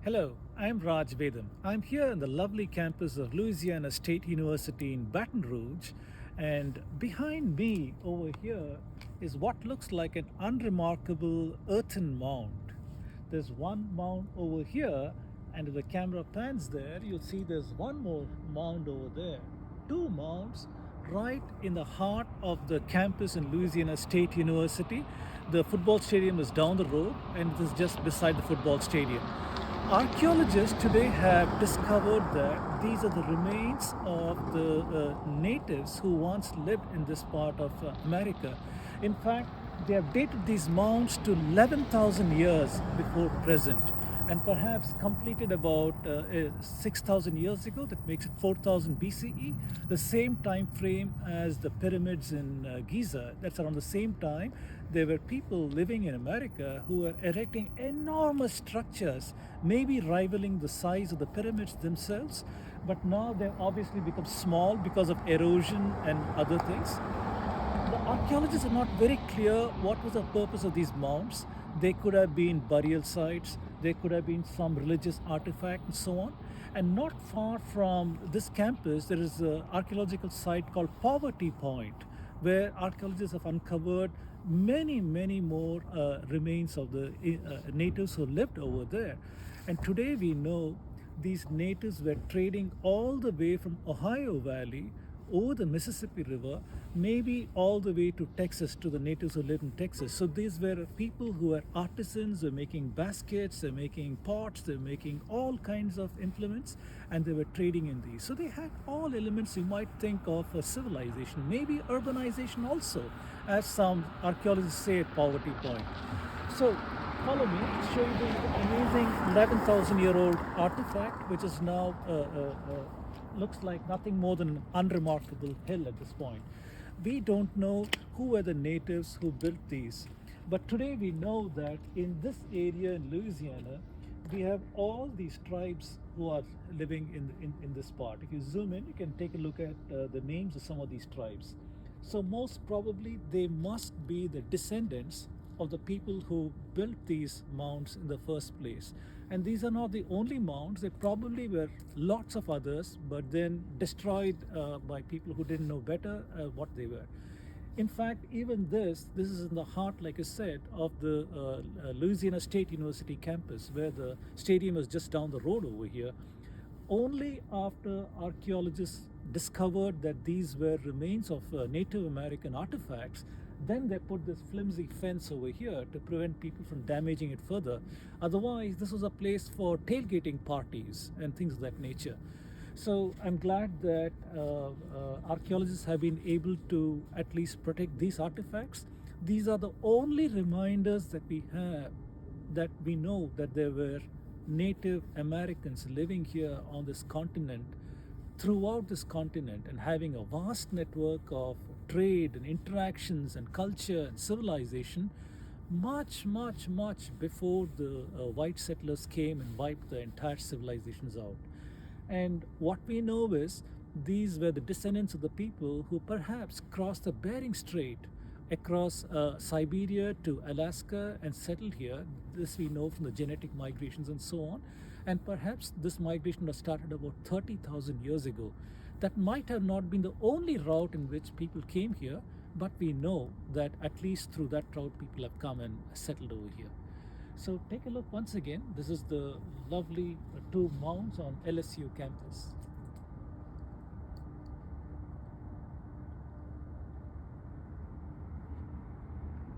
Hello, I'm Raj Vedam. I'm here in the lovely campus of Louisiana State University in Baton Rouge, and behind me over here is what looks like an unremarkable earthen mound. There's one mound over here, and if the camera pans there, you'll see there's one more mound over there. Two mounds right in the heart of the campus in Louisiana State University. The football stadium is down the road, and it is just beside the football stadium. Archaeologists today have discovered that these are the remains of the natives who once lived in this part of America. In fact, they have dated these mounds to 11,000 years before present, and perhaps completed about 6,000 years ago. That makes it 4,000 BCE, the same time frame as the pyramids in Giza. That's around the same time. There were people living in America who were erecting enormous structures, maybe rivaling the size of the pyramids themselves, but now they've obviously become small because of erosion and other things. The archaeologists are not very clear what was the purpose of these mounds. They could have been burial sites, they could have been some religious artifact, and so on. And not far from this campus, there is an archaeological site called Poverty Point, where archaeologists have uncovered many more remains of the natives who lived over there. And today we know these natives were trading all the way from Ohio Valley over the Mississippi River, maybe all the way to Texas, to the natives who lived in Texas. So these were people who were artisans, were making baskets, they're making pots, they're making all kinds of implements, and they were trading in these. So they had all elements you might think of a civilization, maybe urbanization also, as some archaeologists say at Poverty Point. So follow me to show you the amazing 11,000-year-old artifact, which is now looks like nothing more than an unremarkable hill at this point. We don't know who were the natives who built these, but today we know that in this area in Louisiana, we have all these tribes who are living in this part. If you zoom in, you can take a look at the names of some of these tribes. So most probably they must be the descendants of the people who built these mounds in the first place. And these are not the only mounds. There probably were lots of others, but then destroyed by people who didn't know better what they were. In fact, even this is in the heart, like I said, of the Louisiana State University campus, where the stadium is just down the road over here. Only after archaeologists discovered that these were remains of Native American artifacts, then they put this flimsy fence over here to prevent people from damaging it further. Otherwise, this was a place for tailgating parties and things of that nature. So I'm glad that archaeologists have been able to at least protect these artifacts. These are the only reminders that we have, that we know that there were Native Americans living here on this continent, throughout this continent, and having a vast network of trade and interactions and culture and civilization much before the white settlers came and wiped the entire civilizations out. And what we know is these were the descendants of the people who perhaps crossed the Bering Strait across Siberia to Alaska and settled here. This we know from the genetic migrations and so on. And perhaps this migration was started about 30,000 years ago. That might have not been the only route in which people came here, but we know that at least through that route people have come and settled over here. So take a look once again. This is the lovely two mounds on LSU campus.